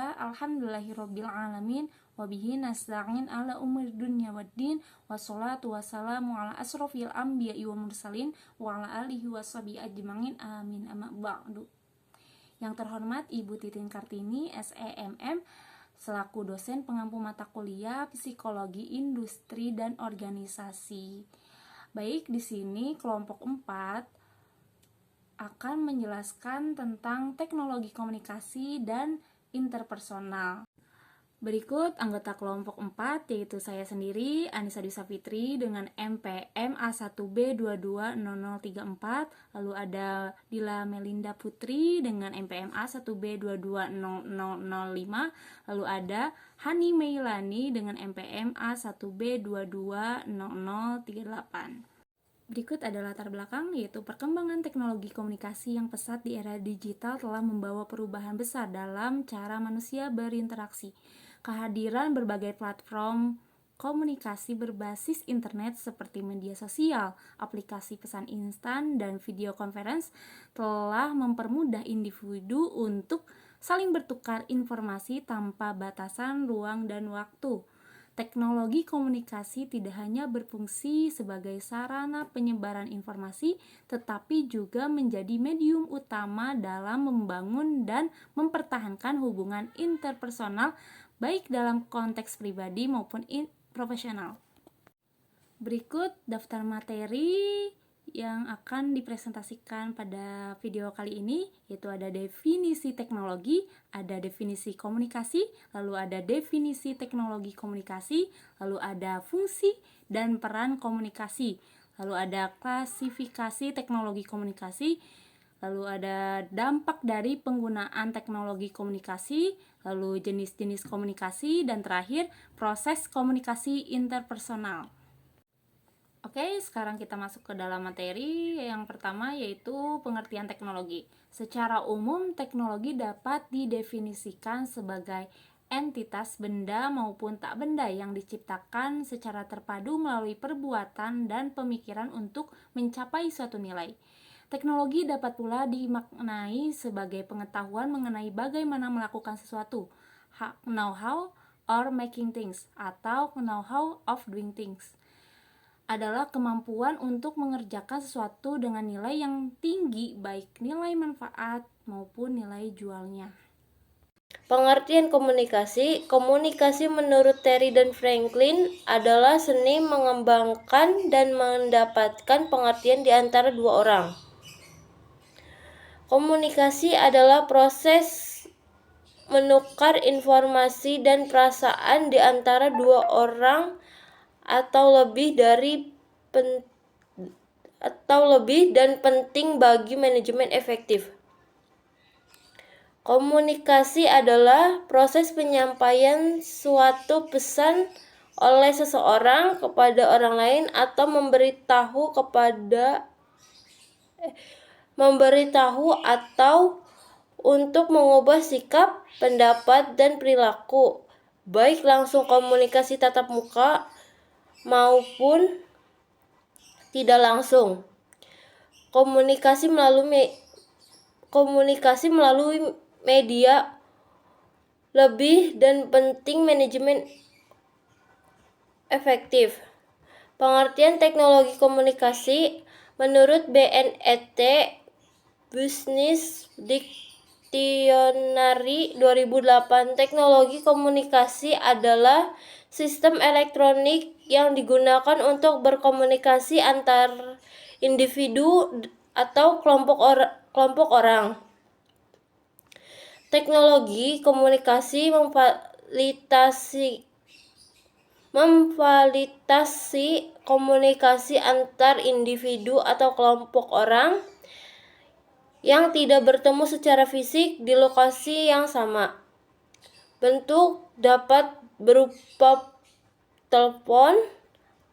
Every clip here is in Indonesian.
bismillah, alhamdulillahirabbil alamin, wabihi nasta'in ala umur dunya waddin, wassalatu wassalamu ala asrofil anbiya'i wa mursalin, wa ala alihi washabihi ajma'in, amin, amma ba'du. Yang terhormat Ibu Titin Kartini, SEMM, selaku dosen pengampu mata kuliah Psikologi Industri dan Organisasi. Baik, di sini kelompok 4 akan menjelaskan tentang teknologi komunikasi dan interpersonal. Berikut anggota kelompok 4, yaitu saya sendiri, Anissa Dwi Safitri, dengan MPM A1B220034, lalu ada Dila Melinda Putri dengan MPM A1B220005, lalu ada Hani Meilani dengan MPM A1B220038. Berikut adalah latar belakang, yaitu perkembangan teknologi komunikasi yang pesat di era digital telah membawa perubahan besar dalam cara manusia berinteraksi. Kehadiran berbagai platform komunikasi berbasis internet seperti media sosial, aplikasi pesan instan, dan video conference telah mempermudah individu untuk saling bertukar informasi tanpa batasan ruang dan waktu. Teknologi komunikasi tidak hanya berfungsi sebagai sarana penyebaran informasi, tetapi juga menjadi medium utama dalam membangun dan mempertahankan hubungan interpersonal, baik dalam konteks pribadi maupun profesional. Berikut daftar materi yang akan dipresentasikan pada video kali ini, yaitu ada definisi teknologi, ada definisi komunikasi, lalu ada definisi teknologi komunikasi, lalu ada fungsi dan peran komunikasi, lalu ada klasifikasi teknologi komunikasi, lalu ada dampak dari penggunaan teknologi komunikasi, lalu jenis-jenis komunikasi, dan terakhir proses komunikasi interpersonal. Oke, sekarang kita masuk ke dalam materi. Yang pertama yaitu pengertian teknologi. Secara umum, teknologi dapat didefinisikan sebagai entitas benda maupun tak benda yang diciptakan secara terpadu melalui perbuatan dan pemikiran untuk mencapai suatu nilai. Teknologi dapat pula dimaknai sebagai pengetahuan mengenai bagaimana melakukan sesuatu, know-how or making things, atau know-how of doing things. Adalah kemampuan untuk mengerjakan sesuatu dengan nilai yang tinggi, baik nilai manfaat maupun nilai jualnya. Pengertian komunikasi. Komunikasi menurut Terry dan Franklin adalah seni mengembangkan dan mendapatkan pengertian di antara dua orang. Komunikasi adalah proses menukar informasi dan perasaan di antara dua orang atau lebih dan penting bagi manajemen efektif. Komunikasi adalah proses penyampaian suatu pesan oleh seseorang kepada orang lain atau memberitahu atau untuk mengubah sikap, pendapat, dan perilaku, baik langsung komunikasi tatap muka maupun tidak langsung. Komunikasi melalui media lebih dan penting manajemen efektif. Pengertian teknologi komunikasi menurut BNET Business Dictionary 2008, teknologi komunikasi adalah sistem elektronik yang digunakan untuk berkomunikasi antar individu atau kelompok orang. Teknologi komunikasi memfasilitasi komunikasi antar individu atau kelompok orang yang tidak bertemu secara fisik di lokasi yang sama. Bentuk dapat berupa telepon,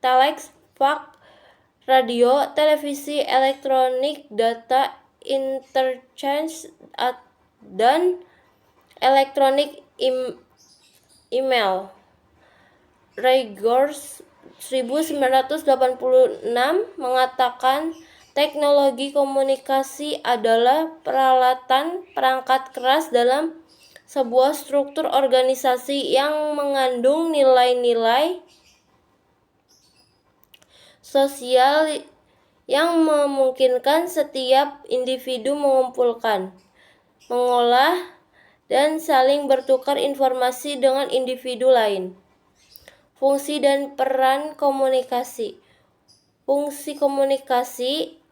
telex, fax, radio, televisi, elektronik, data interchange, dan elektronik email. Rygers 1986 mengatakan teknologi komunikasi adalah peralatan perangkat keras dalam sebuah struktur organisasi yang mengandung nilai-nilai sosial yang memungkinkan setiap individu mengumpulkan, mengolah, dan saling bertukar informasi dengan individu lain. Fungsi dan peran komunikasi. Fungsi komunikasi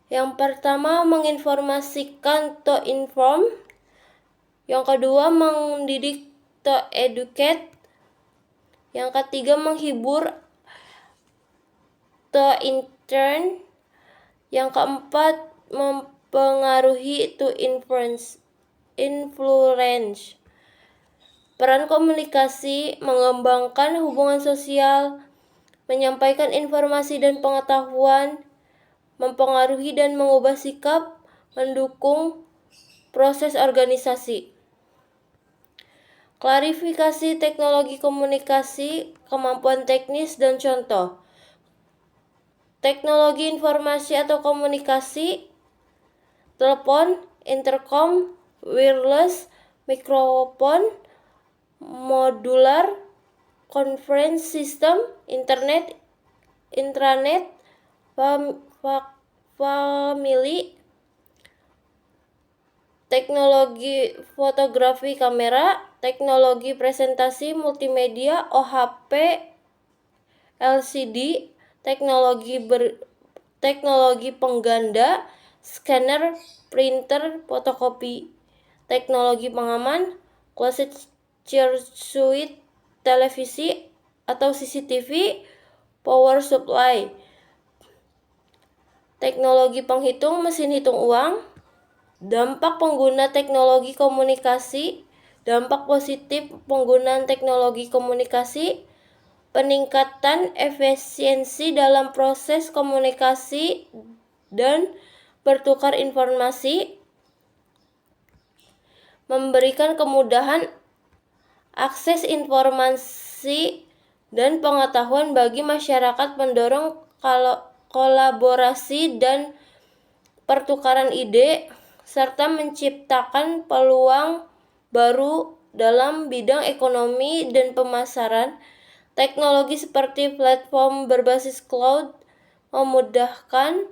yang pertama menginformasikan, to inform. Yang kedua mendidik, to educate. Yang ketiga menghibur, to entertain. Yang keempat mempengaruhi, to influence. Peran komunikasi mengembangkan hubungan sosial, menyampaikan informasi dan pengetahuan, mempengaruhi dan mengubah sikap, mendukung proses organisasi. Klarifikasi teknologi komunikasi, kemampuan teknis dan contoh. Teknologi informasi atau komunikasi, telepon, intercom, wireless, mikrofon, modular, conference system, internet, intranet, family, teknologi fotografi kamera, teknologi presentasi multimedia, OHP, LCD, teknologi pengganda, scanner, printer, fotokopi, teknologi pengaman, closed circuit, televisi atau CCTV, power supply, teknologi penghitung, mesin hitung uang. Dampak pengguna teknologi komunikasi. Dampak positif penggunaan teknologi komunikasi, peningkatan efisiensi dalam proses komunikasi dan bertukar informasi, memberikan kemudahan akses informasi dan pengetahuan bagi masyarakat, mendorong kolaborasi dan pertukaran ide, serta menciptakan peluang baru dalam bidang ekonomi dan pemasaran. Teknologi seperti platform berbasis cloud memudahkan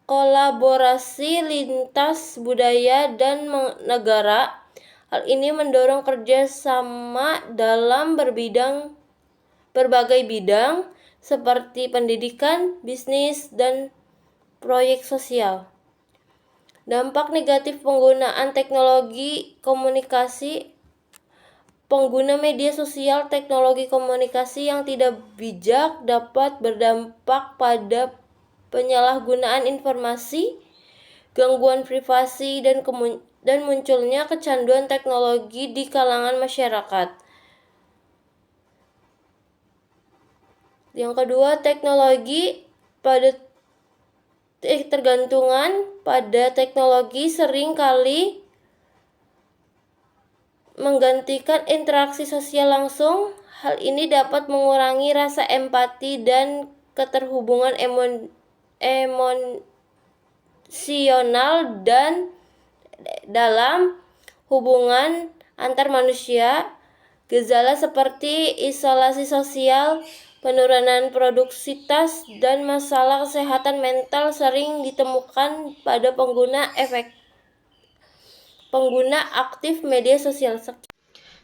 kolaborasi lintas budaya dan negara. Hal ini mendorong kerjasama dalam berbagai bidang seperti pendidikan, bisnis, dan proyek sosial. Dampak negatif penggunaan teknologi komunikasi. Pengguna media sosial, teknologi komunikasi yang tidak bijak dapat berdampak pada penyalahgunaan informasi, gangguan privasi, dan munculnya kecanduan teknologi di kalangan masyarakat. Yang kedua, tergantungan pada teknologi sering kali menggantikan interaksi sosial langsung. Hal ini dapat mengurangi rasa empati dan keterhubungan emosional dan dalam hubungan antar manusia. Gejala seperti isolasi sosial, penurunan produktivitas, dan masalah kesehatan mental sering ditemukan pada pengguna aktif media sosial.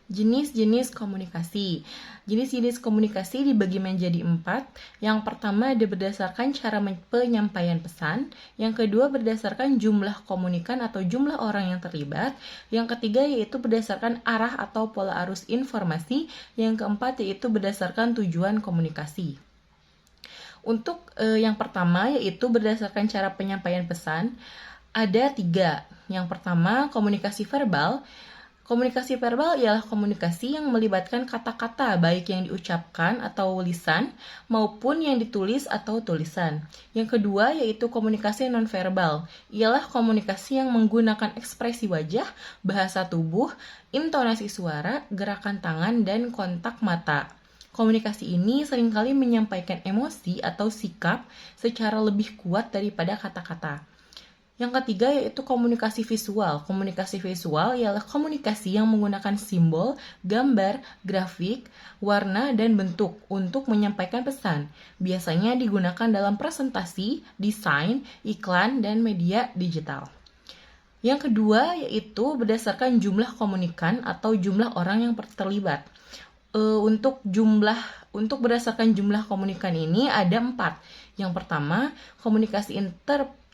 Jenis-jenis komunikasi. Jenis-jenis komunikasi dibagi menjadi 4. Yang pertama ada berdasarkan cara penyampaian pesan. Yang kedua berdasarkan jumlah komunikan atau jumlah orang yang terlibat. Yang ketiga yaitu berdasarkan arah atau pola arus informasi. Yang keempat yaitu berdasarkan tujuan komunikasi. Untuk yang pertama yaitu berdasarkan cara penyampaian pesan, ada 3. Yang pertama komunikasi verbal. Komunikasi verbal ialah komunikasi yang melibatkan kata-kata baik yang diucapkan atau lisan maupun yang ditulis atau tulisan. Yang kedua yaitu komunikasi nonverbal. Ialah komunikasi yang menggunakan ekspresi wajah, bahasa tubuh, intonasi suara, gerakan tangan, dan kontak mata. Komunikasi ini seringkali menyampaikan emosi atau sikap secara lebih kuat daripada kata-kata. Yang ketiga yaitu komunikasi visual. Komunikasi visual ialah komunikasi yang menggunakan simbol, gambar, grafik, warna, dan bentuk untuk menyampaikan pesan. Biasanya digunakan dalam presentasi, desain, iklan, dan media digital. Yang kedua yaitu berdasarkan jumlah komunikan atau jumlah orang yang terlibat. Untuk berdasarkan jumlah komunikan ini ada 4. Yang pertama, komunikasi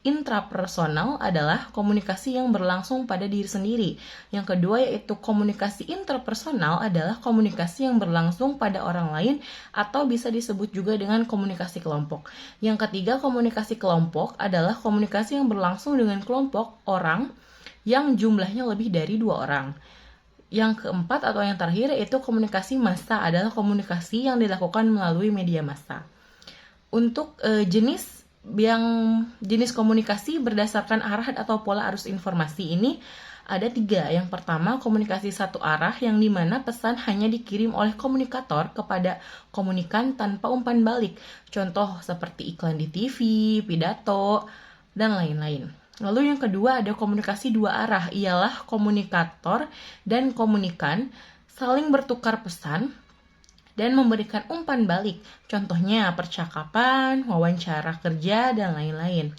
intrapersonal adalah komunikasi yang berlangsung pada diri sendiri. Yang kedua yaitu komunikasi interpersonal adalah komunikasi yang berlangsung pada orang lain atau bisa disebut juga dengan komunikasi kelompok. Yang ketiga, komunikasi kelompok adalah komunikasi yang berlangsung dengan kelompok orang yang jumlahnya lebih dari 2 orang. Yang keempat atau yang terakhir yaitu komunikasi massa adalah komunikasi yang dilakukan melalui media massa. Untuk jenis komunikasi berdasarkan arah atau pola arus informasi ini ada 3. Yang pertama, komunikasi satu arah yang dimana pesan hanya dikirim oleh komunikator kepada komunikan tanpa umpan balik. Contoh seperti iklan di TV, pidato, dan lain-lain. Lalu yang kedua ada komunikasi 2 arah, ialah komunikator dan komunikan saling bertukar pesan dan memberikan umpan balik. Contohnya percakapan, wawancara kerja, dan lain-lain.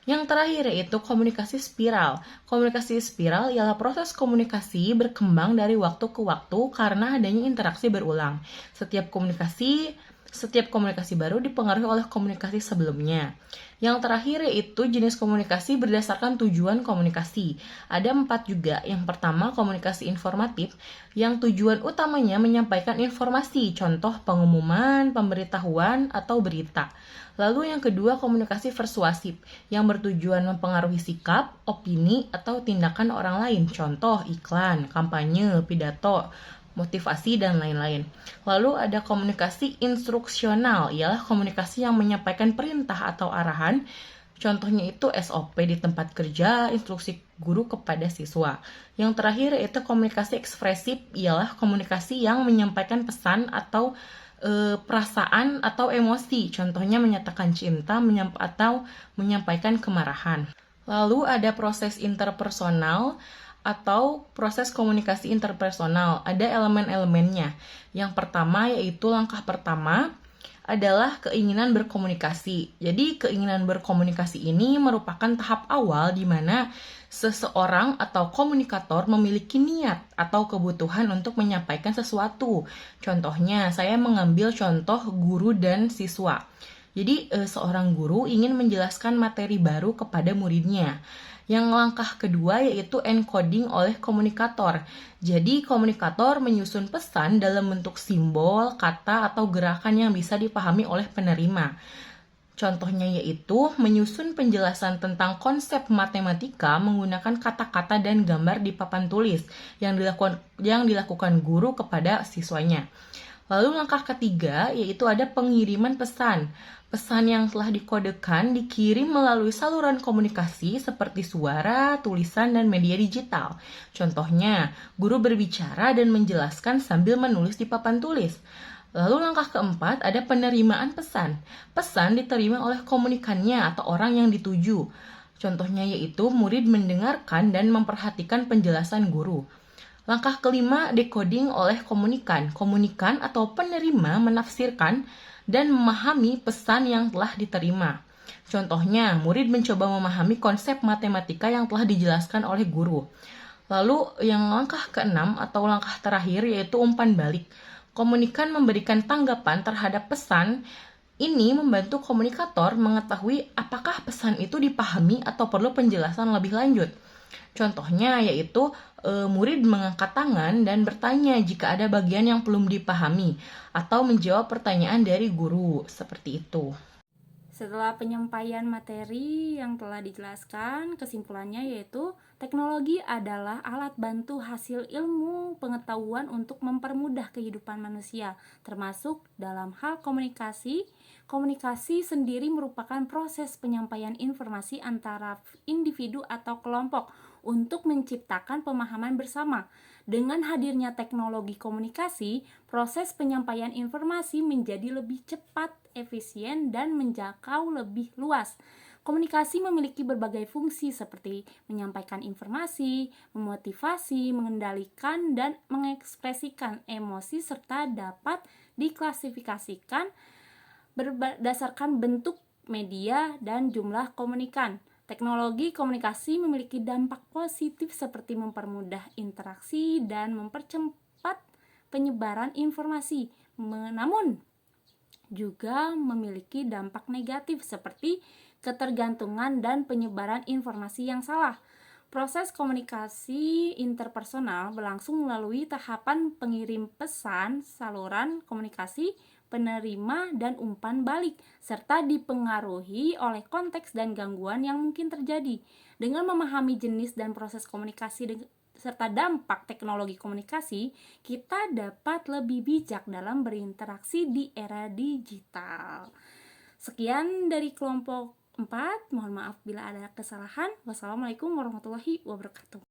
Yang terakhir yaitu komunikasi spiral. Komunikasi spiral ialah proses komunikasi berkembang dari waktu ke waktu karena adanya interaksi berulang. Setiap komunikasi baru dipengaruhi oleh komunikasi sebelumnya. Yang terakhir yaitu jenis komunikasi berdasarkan tujuan komunikasi. Ada 4 juga. Yang pertama, komunikasi informatif, yang tujuan utamanya menyampaikan informasi, contoh pengumuman, pemberitahuan, atau berita. Lalu yang kedua, komunikasi persuasif, yang bertujuan mempengaruhi sikap, opini, atau tindakan orang lain, contoh iklan, kampanye, pidato, motivasi, dan lain-lain. Lalu ada komunikasi instruksional, ialah komunikasi yang menyampaikan perintah atau arahan. Contohnya itu SOP di tempat kerja, instruksi guru kepada siswa. Yang terakhir yaitu komunikasi ekspresif, ialah komunikasi yang menyampaikan pesan atau perasaan atau emosi. Contohnya menyatakan cinta atau menyampaikan kemarahan. Lalu ada proses interpersonal atau proses komunikasi interpersonal. Ada elemen-elemennya. Yang pertama yaitu langkah pertama adalah keinginan berkomunikasi. Jadi keinginan berkomunikasi ini merupakan tahap awal di mana seseorang atau komunikator memiliki niat atau kebutuhan untuk menyampaikan sesuatu. Contohnya, saya mengambil contoh guru dan siswa. Jadi seorang guru ingin menjelaskan materi baru kepada muridnya. Yang langkah kedua yaitu encoding oleh komunikator. Jadi komunikator menyusun pesan dalam bentuk simbol, kata, atau gerakan yang bisa dipahami oleh penerima. Contohnya yaitu menyusun penjelasan tentang konsep matematika menggunakan kata-kata dan gambar di papan tulis yang dilakukan guru kepada siswanya. Lalu langkah ketiga yaitu ada pengiriman pesan. Pesan yang telah dikodekan dikirim melalui saluran komunikasi seperti suara, tulisan, dan media digital. Contohnya, guru berbicara dan menjelaskan sambil menulis di papan tulis. Lalu langkah keempat ada penerimaan pesan. Pesan diterima oleh komunikannya atau orang yang dituju. Contohnya yaitu murid mendengarkan dan memperhatikan penjelasan guru. Langkah kelima, decoding oleh komunikan. Komunikan atau penerima menafsirkan dan memahami pesan yang telah diterima. Contohnya, murid mencoba memahami konsep matematika yang telah dijelaskan oleh guru. Lalu yang langkah keenam atau langkah terakhir yaitu umpan balik. Komunikan memberikan tanggapan terhadap pesan. Ini membantu komunikator mengetahui apakah pesan itu dipahami atau perlu penjelasan lebih lanjut. Contohnya yaitu murid mengangkat tangan dan bertanya jika ada bagian yang belum dipahami atau menjawab pertanyaan dari guru, seperti itu. Setelah penyampaian materi yang telah dijelaskan, kesimpulannya yaitu teknologi adalah alat bantu hasil ilmu pengetahuan untuk mempermudah kehidupan manusia, termasuk dalam hal komunikasi. Komunikasi sendiri merupakan proses penyampaian informasi antara individu atau kelompok untuk menciptakan pemahaman bersama. Dengan hadirnya teknologi komunikasi, proses penyampaian informasi menjadi lebih cepat, efisien, dan menjangkau lebih luas. Komunikasi memiliki berbagai fungsi seperti menyampaikan informasi, memotivasi, mengendalikan, dan mengekspresikan emosi serta dapat diklasifikasikan berdasarkan bentuk media dan jumlah komunikan. Teknologi komunikasi memiliki dampak positif seperti mempermudah interaksi dan mempercepat penyebaran informasi. Namun juga memiliki dampak negatif seperti ketergantungan dan penyebaran informasi yang salah. Proses komunikasi interpersonal berlangsung melalui tahapan pengirim pesan, saluran komunikasi, penerima, dan umpan balik, serta dipengaruhi oleh konteks dan gangguan yang mungkin terjadi. Dengan memahami jenis dan proses komunikasi serta dampak teknologi komunikasi, kita dapat lebih bijak dalam berinteraksi di era digital. Sekian dari kelompok 4, mohon maaf bila ada kesalahan. Wassalamualaikum warahmatullahi wabarakatuh.